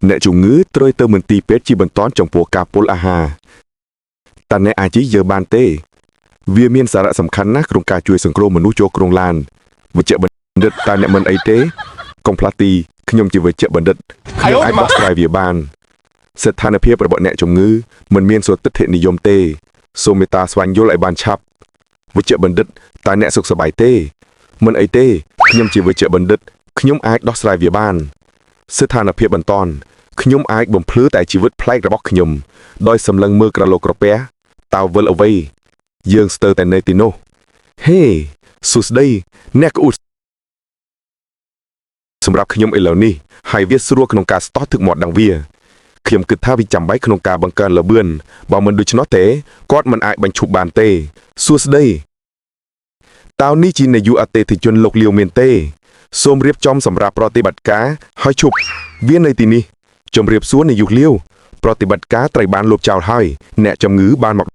អ្នកជំងឺត្រូវទៅមន្ទីរពេទ្យជាបន្តចំពោះការពុលអាហារតែអ្នកអាចជិះយកបានទេវាមានសារៈសំខាន់ណាស់ក្នុងការជួយសង្គ្រោះមនុស្សចូលគ្រោងឡានវេជ្ជបណ្ឌិតតែអ្នកមិនអីទេកុំផ្លាស់ទីខ្ញុំជាវេជ្ជបណ្ឌិតខ្ញុំអាចបកស្រាយវាបានស្ថានភាពរបស់អ្នកជំងឺមិនមានសុទិដ្ឋិនិយមទេសូមមេត្តាស្វែងយល់ឲ្យបានឆាប់វេជ្ជបណ្ឌិតតែអ្នកសុខសប្បាយទេមិនអីទេខ្ញុំជាវេជ្ជបណ្ឌិតខ្ញុំអាចដោះស្រាយវាបានស្ថានភាពបន្តខ្ញុំអាចបំភ្លឺតែជីវិតប្លែករបស់ខ្ញុំដោយសម្លឹងមើលក្រឡូកក្រពះតើវិលអ្វីយើងស្ទើរតែនៅទីនោះហេសួស្ដីអ្នកក្អួតសម្រាប់ខ្ញុំឥឡូវនេះហើយវាស្រួលក្នុងការស្ដោះទឹកមាត់ដងវាខ្ញុំគិតថាវាចាំបាច់ក្នុងការបង្កើនលបឿនបើមិនដូច្នោះទេគាត់មិនអាចបញ្ឈប់បានទេសួស្ដីតើនេះជានាយកអតិថិជនលោកលាវមានទេសូមរៀបចំសម្រាប់ប្រតិបត្តិការហើយឈប់វានៅទីនេះជម្រាបសួរនាយកលាវប្រតិបត្តិការត្រូវបានលុបចោលហើយអ្នកជំងឺបានមក